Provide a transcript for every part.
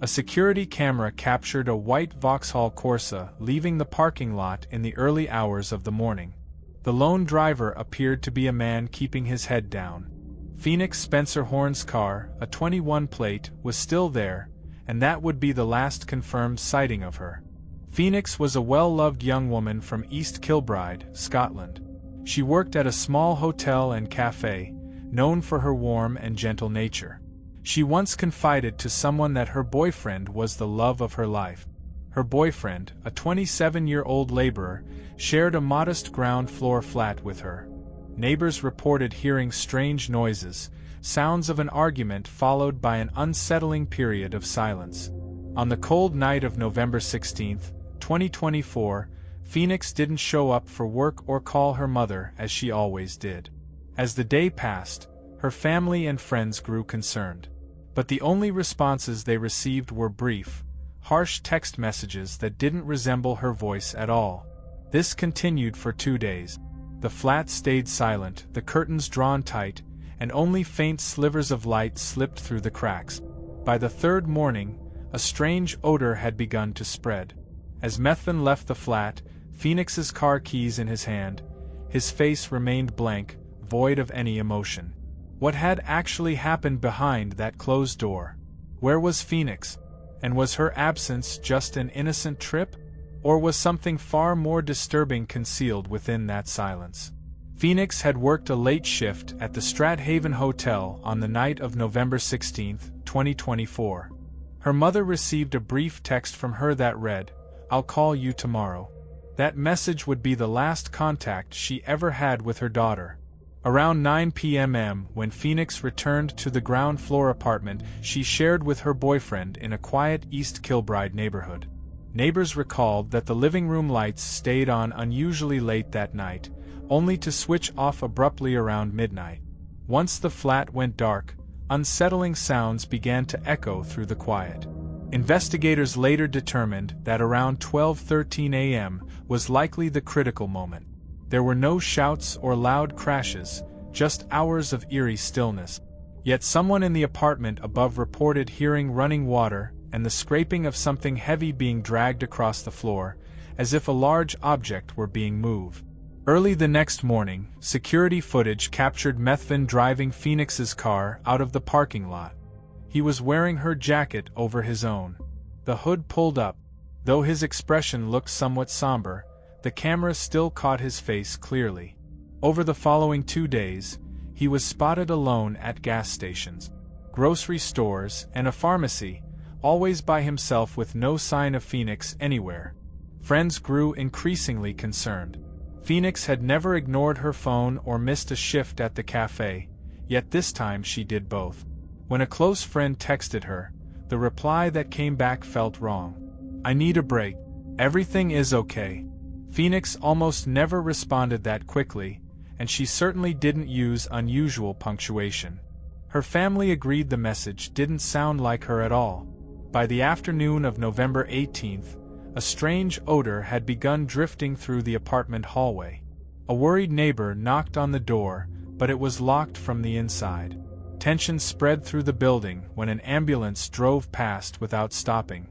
A security camera captured a white Vauxhall Corsa leaving the parking lot in the early hours of the morning. The lone driver appeared to be a man keeping his head down. Phoenix Spencer Horn's car, a 21 plate, was still there, and that would be the last confirmed sighting of her. Phoenix was a well-loved young woman from East Kilbride, Scotland. She worked at a small hotel and cafe, known for her warm and gentle nature. She once confided to someone that her boyfriend was the love of her life. Her boyfriend, a 27-year-old laborer, shared a modest ground-floor flat with her. Neighbors reported hearing strange noises, sounds of an argument followed by an unsettling period of silence. On the cold night of November 16, 2024, Phoenix didn't show up for work or call her mother as she always did. As the day passed, her family and friends grew concerned. But the only responses they received were brief, harsh text messages that didn't resemble her voice at all. This continued for 2 days. The flat stayed silent, the curtains drawn tight, and only faint slivers of light slipped through the cracks. By the third morning, a strange odor had begun to spread. As Methvin left the flat, Phoenix's car keys in his hand, his face remained blank, void of any emotion. What had actually happened behind that closed door? Where was Phoenix? And was her absence just an innocent trip? Or was something far more disturbing concealed within that silence? Phoenix had worked a late shift at the Strathaven Hotel on the night of November 16, 2024. Her mother received a brief text from her that read, "I'll call you tomorrow." That message would be the last contact she ever had with her daughter. Around 9 p.m. when Phoenix returned to the ground-floor apartment she shared with her boyfriend in a quiet East Kilbride neighborhood. Neighbors recalled that the living room lights stayed on unusually late that night, only to switch off abruptly around midnight. Once the flat went dark, unsettling sounds began to echo through the quiet. Investigators later determined that around 12:13 a.m. was likely the critical moment. There were no shouts or loud crashes, just hours of eerie stillness. Yet someone in the apartment above reported hearing running water and the scraping of something heavy being dragged across the floor, as if a large object were being moved. Early the next morning, security footage captured Methvin driving Phoenix's car out of the parking lot. He was wearing her jacket over his own. The hood pulled up. Though his expression looked somewhat somber, the camera still caught his face clearly. Over the following 2 days, he was spotted alone at gas stations, grocery stores, and a pharmacy, always by himself with no sign of Phoenix anywhere. Friends grew increasingly concerned. Phoenix had never ignored her phone or missed a shift at the cafe, yet this time she did both. When a close friend texted her, the reply that came back felt wrong. "I need a break. Everything is okay." Phoenix almost never responded that quickly, and she certainly didn't use unusual punctuation. Her family agreed the message didn't sound like her at all. By the afternoon of November 18th, a strange odor had begun drifting through the apartment hallway. A worried neighbor knocked on the door, but it was locked from the inside. Tension spread through the building when an ambulance drove past without stopping.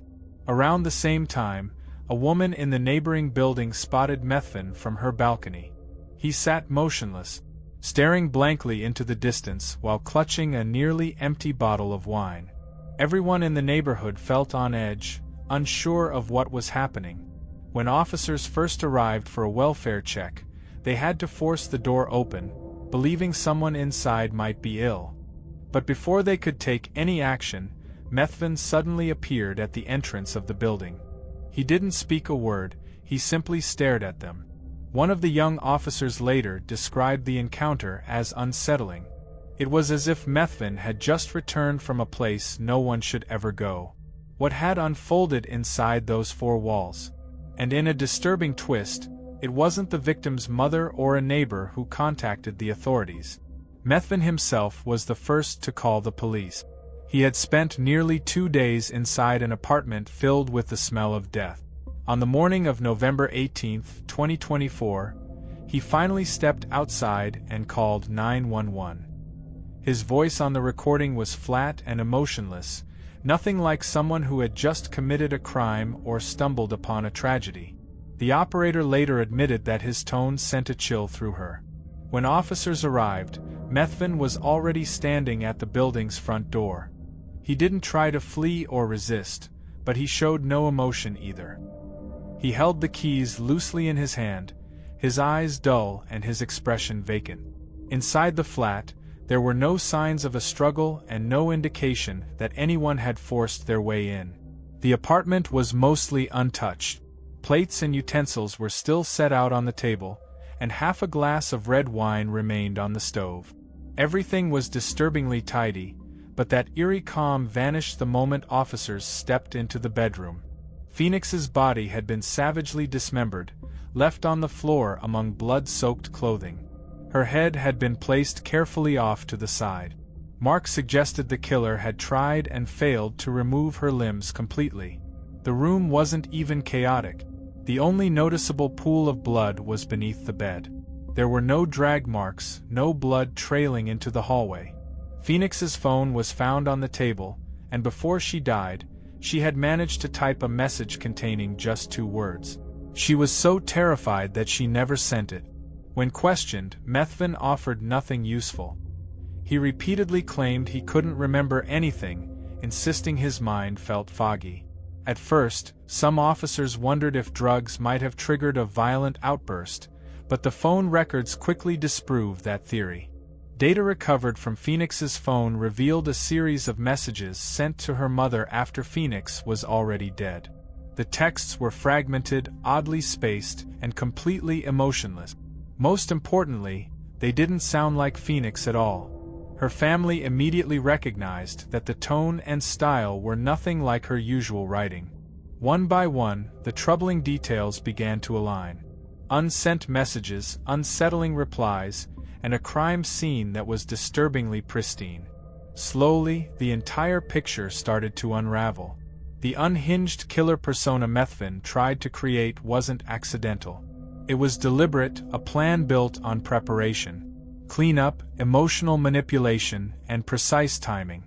Around the same time, a woman in the neighboring building spotted Methvin from her balcony. He sat motionless, staring blankly into the distance while clutching a nearly empty bottle of wine. Everyone in the neighborhood felt on edge, unsure of what was happening. When officers first arrived for a welfare check, they had to force the door open, believing someone inside might be ill. But before they could take any action, Methvin suddenly appeared at the entrance of the building. He didn't speak a word, he simply stared at them. One of the young officers later described the encounter as unsettling. It was as if Methvin had just returned from a place no one should ever go. What had unfolded inside those four walls? And in a disturbing twist, it wasn't the victim's mother or a neighbor who contacted the authorities. Methvin himself was the first to call the police. He had spent nearly 2 days inside an apartment filled with the smell of death. On the morning of November 18, 2024, he finally stepped outside and called 911. His voice on the recording was flat and emotionless, nothing like someone who had just committed a crime or stumbled upon a tragedy. The operator later admitted that his tone sent a chill through her. When officers arrived, Methvin was already standing at the building's front door. He didn't try to flee or resist, but he showed no emotion either. He held the keys loosely in his hand, his eyes dull and his expression vacant. Inside the flat, there were no signs of a struggle and no indication that anyone had forced their way in. The apartment was mostly untouched. Plates and utensils were still set out on the table, and half a glass of red wine remained on the stove. Everything was disturbingly tidy, but that eerie calm vanished the moment officers stepped into the bedroom. Phoenix's body had been savagely dismembered, left on the floor among blood-soaked clothing. Her head had been placed carefully off to the side. Mark suggested the killer had tried and failed to remove her limbs completely. The room wasn't even chaotic. The only noticeable pool of blood was beneath the bed. There were no drag marks, no blood trailing into the hallway. Phoenix's phone was found on the table, and before she died, she had managed to type a message containing just 2 words. She was so terrified that she never sent it. When questioned, Methvin offered nothing useful. He repeatedly claimed he couldn't remember anything, insisting his mind felt foggy. At first, some officers wondered if drugs might have triggered a violent outburst, but the phone records quickly disproved that theory. Data recovered from Phoenix's phone revealed a series of messages sent to her mother after Phoenix was already dead. The texts were fragmented, oddly spaced, and completely emotionless. Most importantly, they didn't sound like Phoenix at all. Her family immediately recognized that the tone and style were nothing like her usual writing. One by one, the troubling details began to align. Unsent messages, unsettling replies, and a crime scene that was disturbingly pristine. Slowly, the entire picture started to unravel. The unhinged killer persona Methvin tried to create wasn't accidental. It was deliberate, a plan built on preparation. Cleanup, emotional manipulation, and precise timing.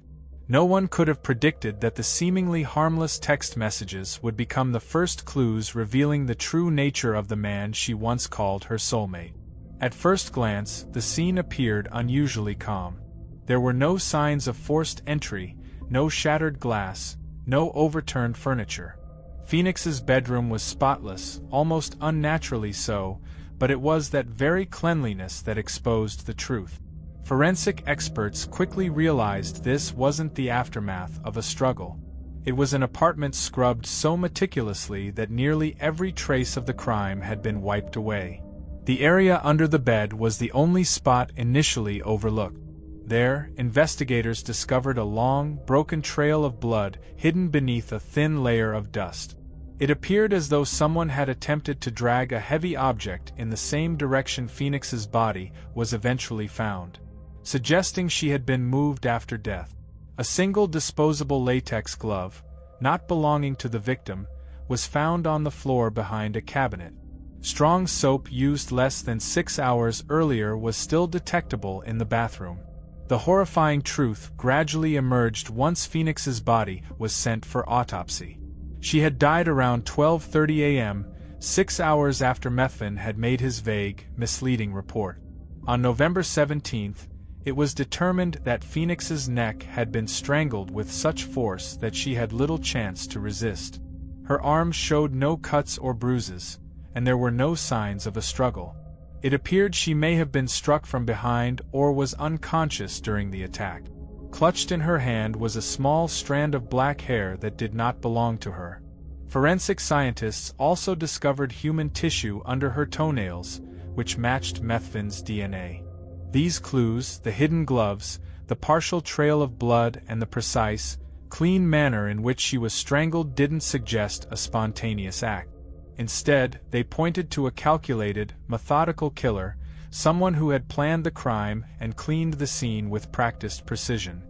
No one could have predicted that the seemingly harmless text messages would become the first clues revealing the true nature of the man she once called her soulmate. At first glance, the scene appeared unusually calm. There were no signs of forced entry, no shattered glass, no overturned furniture. Phoenix's bedroom was spotless, almost unnaturally so, but it was that very cleanliness that exposed the truth. Forensic experts quickly realized this wasn't the aftermath of a struggle. It was an apartment scrubbed so meticulously that nearly every trace of the crime had been wiped away. The area under the bed was the only spot initially overlooked. There, investigators discovered a long, broken trail of blood hidden beneath a thin layer of dust. It appeared as though someone had attempted to drag a heavy object in the same direction Phoenix's body was eventually found, suggesting she had been moved after death. A single disposable latex glove, not belonging to the victim, was found on the floor behind a cabinet. Strong soap used less than 6 hours earlier was still detectable in the bathroom. The horrifying truth gradually emerged once Phoenix's body was sent for autopsy. She had died around 12:30 a.m., 6 hours after Methvin had made his vague, misleading report. On November 17th, it was determined that Phoenix's neck had been strangled with such force that she had little chance to resist. Her arms showed no cuts or bruises, and there were no signs of a struggle. It appeared she may have been struck from behind or was unconscious during the attack. Clutched in her hand was a small strand of black hair that did not belong to her. Forensic scientists also discovered human tissue under her toenails, which matched Methvin's DNA. These clues, the hidden gloves, the partial trail of blood, and the precise, clean manner in which she was strangled didn't suggest a spontaneous act. Instead, they pointed to a calculated, methodical killer, someone who had planned the crime and cleaned the scene with practiced precision.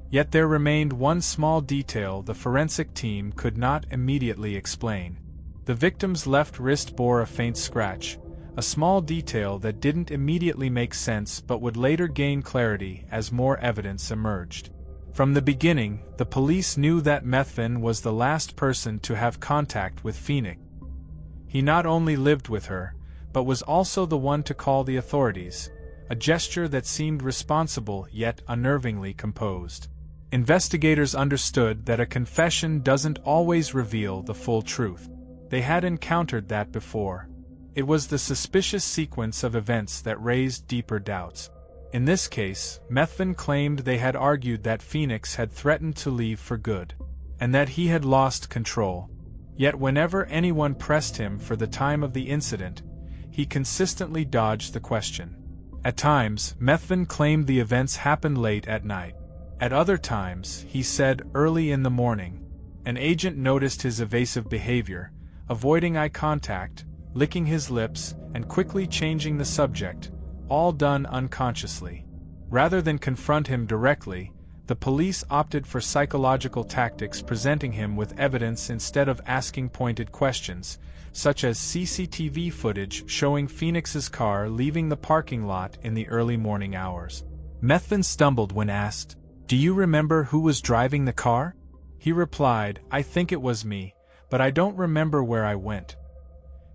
Yet there remained one small detail the forensic team could not immediately explain. The victim's left wrist bore a faint scratch, a small detail that didn't immediately make sense but would later gain clarity as more evidence emerged. From the beginning, the police knew that Methvin was the last person to have contact with Phoenix. He not only lived with her, but was also the one to call the authorities, a gesture that seemed responsible yet unnervingly composed. Investigators understood that a confession doesn't always reveal the full truth. They had encountered that before. It was the suspicious sequence of events that raised deeper doubts. In this case, Methvin claimed they had argued that Phoenix had threatened to leave for good, and that he had lost control. Yet whenever anyone pressed him for the time of the incident, he consistently dodged the question. At times, Methvin claimed the events happened late at night. At other times, he said early in the morning. An agent noticed his evasive behavior, avoiding eye contact, licking his lips, and quickly changing the subject, all done unconsciously. Rather than confront him directly, the police opted for psychological tactics, presenting him with evidence instead of asking pointed questions, such as CCTV footage showing Phoenix's car leaving the parking lot in the early morning hours. Methvin stumbled when asked, "Do you remember who was driving the car?" He replied, "I think it was me, but I don't remember where I went."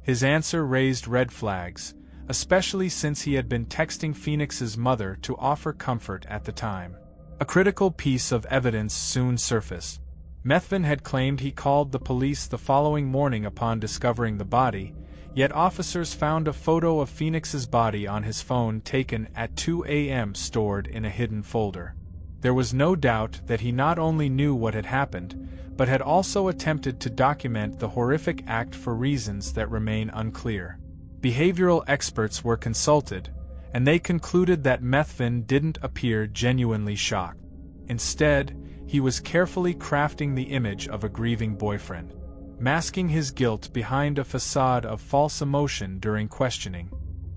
His answer raised red flags, especially since he had been texting Phoenix's mother to offer comfort at the time. A critical piece of evidence soon surfaced. Methvin had claimed he called the police the following morning upon discovering the body, yet officers found a photo of Phoenix's body on his phone taken at 2 a.m. stored in a hidden folder. There was no doubt that he not only knew what had happened, but had also attempted to document the horrific act for reasons that remain unclear. Behavioral experts were consulted, and they concluded that Methvin didn't appear genuinely shocked. Instead, he was carefully crafting the image of a grieving boyfriend, masking his guilt behind a facade of false emotion during questioning.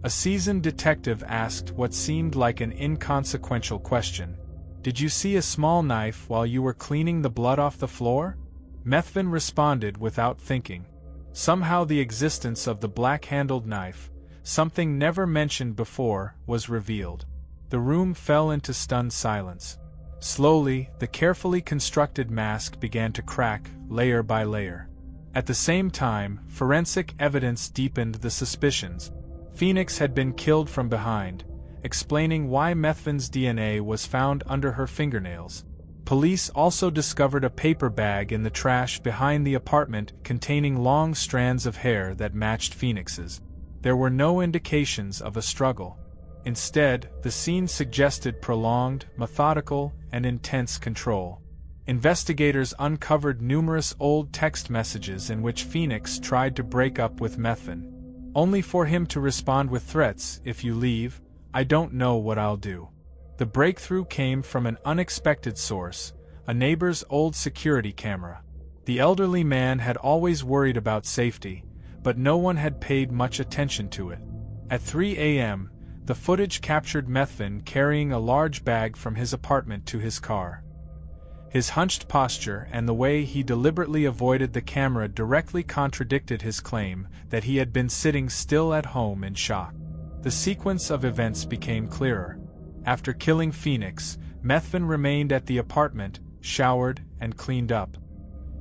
A seasoned detective asked what seemed like an inconsequential question. "Did you see a small knife while you were cleaning the blood off the floor?" Methvin responded without thinking. Somehow the existence of the black-handled knife, something never mentioned before, was revealed. The room fell into stunned silence. Slowly, the carefully constructed mask began to crack, layer by layer. At the same time, forensic evidence deepened the suspicions. Phoenix had been killed from behind, explaining why Methvin's DNA was found under her fingernails. Police also discovered a paper bag in the trash behind the apartment containing long strands of hair that matched Phoenix's. There were no indications of a struggle. Instead, the scene suggested prolonged, methodical, and intense control. Investigators uncovered numerous old text messages in which Phoenix tried to break up with Methvin, only for him to respond with threats: "If you leave, I don't know what I'll do." The breakthrough came from an unexpected source, a neighbor's old security camera. The elderly man had always worried about safety, but no one had paid much attention to it. At 3 a.m., the footage captured Methvin carrying a large bag from his apartment to his car. His hunched posture and the way he deliberately avoided the camera directly contradicted his claim that he had been sitting still at home in shock. The sequence of events became clearer. After killing Phoenix, Methvin remained at the apartment, showered, and cleaned up.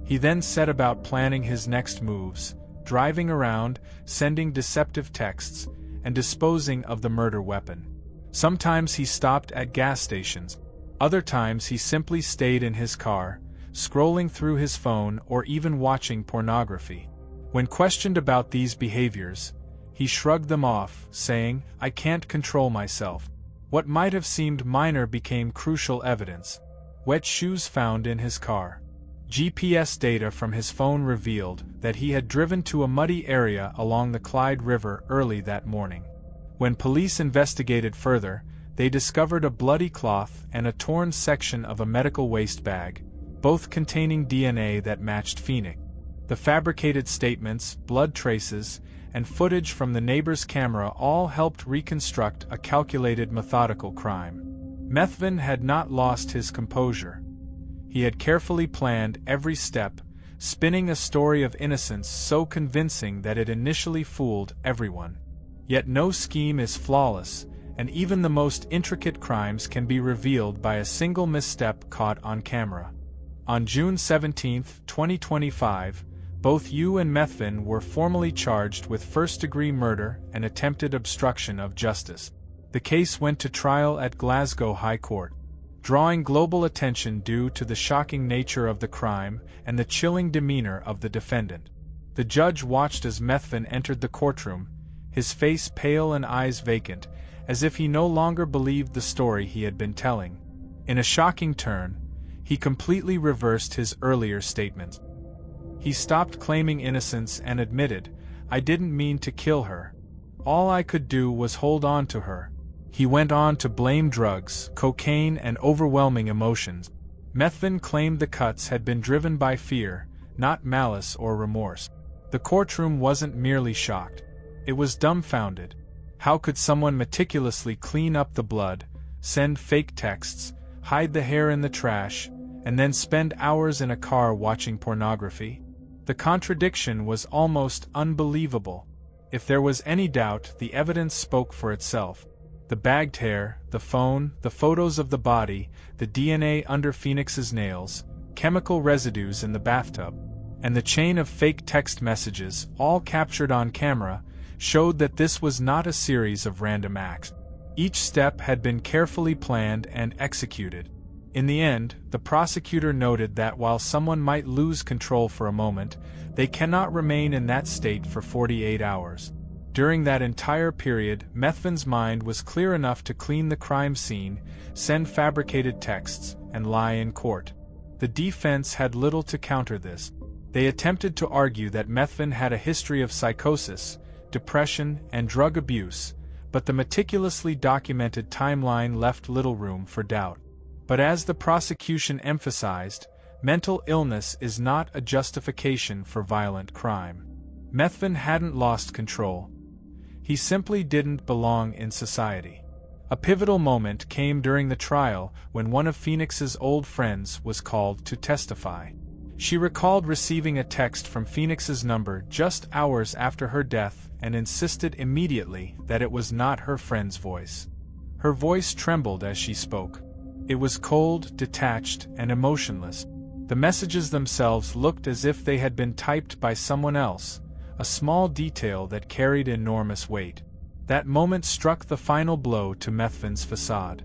He then set about planning his next moves, driving around, sending deceptive texts, and disposing of the murder weapon. Sometimes he stopped at gas stations. Other times he simply stayed in his car, scrolling through his phone or even watching pornography. When questioned about these behaviors, he shrugged them off, saying, "I can't control myself." What might have seemed minor became crucial evidence. Wet shoes found in his car. GPS data from his phone revealed that he had driven to a muddy area along the Clyde River early that morning. When police investigated further, they discovered a bloody cloth and a torn section of a medical waste bag, both containing DNA that matched Phoenix. The fabricated statements, blood traces, and footage from the neighbor's camera all helped reconstruct a calculated, methodical crime. Methvin had not lost his composure. He had carefully planned every step, spinning a story of innocence so convincing that it initially fooled everyone. Yet no scheme is flawless, and even the most intricate crimes can be revealed by a single misstep caught on camera. On June 17, 2025, both Yu and Methvin were formally charged with first-degree murder and attempted obstruction of justice. The case went to trial at Glasgow High Court, drawing global attention due to the shocking nature of the crime and the chilling demeanor of the defendant. The judge watched as Methvin entered the courtroom, his face pale and eyes vacant, as if he no longer believed the story he had been telling. In a shocking turn, he completely reversed his earlier statements. He stopped claiming innocence and admitted, "I didn't mean to kill her. All I could do was hold on to her." He went on to blame drugs, cocaine, and overwhelming emotions. Methvin claimed the cuts had been driven by fear, not malice or remorse. The courtroom wasn't merely shocked. It was dumbfounded. How could someone meticulously clean up the blood, send fake texts, hide the hair in the trash, and then spend hours in a car watching pornography? The contradiction was almost unbelievable. If there was any doubt, the evidence spoke for itself. The bagged hair, the phone, the photos of the body, the DNA under Phoenix's nails, chemical residues in the bathtub, and the chain of fake text messages, all captured on camera, showed that this was not a series of random acts. Each step had been carefully planned and executed. In the end, the prosecutor noted that while someone might lose control for a moment, they cannot remain in that state for 48 hours. During that entire period, Methvin's mind was clear enough to clean the crime scene, send fabricated texts, and lie in court. The defense had little to counter this. They attempted to argue that Methvin had a history of psychosis, depression, and drug abuse, but the meticulously documented timeline left little room for doubt. But as the prosecution emphasized, mental illness is not a justification for violent crime. Methvin hadn't lost control. He simply didn't belong in society. A pivotal moment came during the trial when one of Phoenix's old friends was called to testify. She recalled receiving a text from Phoenix's number just hours after her death and insisted immediately that it was not her friend's voice. Her voice trembled as she spoke. It was cold, detached, and emotionless. The messages themselves looked as if they had been typed by someone else, a small detail that carried enormous weight. That moment struck the final blow to Methvin's facade.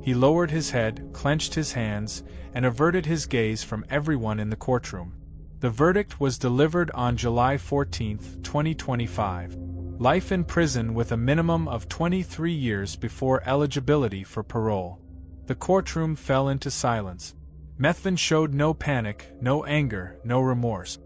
He lowered his head, clenched his hands, and averted his gaze from everyone in the courtroom. The verdict was delivered on July 14, 2025. Life in prison with a minimum of 23 years before eligibility for parole. The courtroom fell into silence. Methvin showed no panic, no anger, no remorse.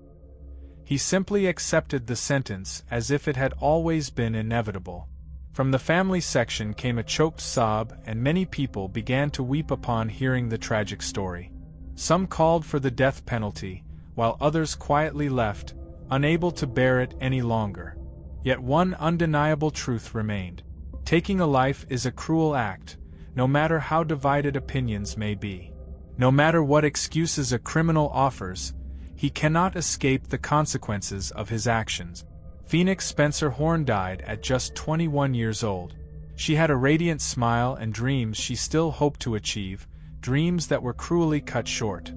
He simply accepted the sentence as if it had always been inevitable. From the family section came a choked sob, and many people began to weep upon hearing the tragic story. Some called for the death penalty, while others quietly left, unable to bear it any longer. Yet one undeniable truth remained. Taking a life is a cruel act, no matter how divided opinions may be. No matter what excuses a criminal offers, he cannot escape the consequences of his actions. Phoenix Spencer Horn died at just 21 years old. She had a radiant smile and dreams she still hoped to achieve, dreams that were cruelly cut short.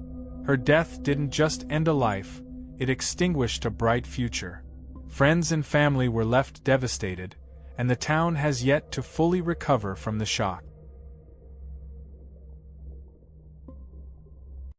Her death didn't just end a life, it extinguished a bright future. Friends and family were left devastated, and the town has yet to fully recover from the shock.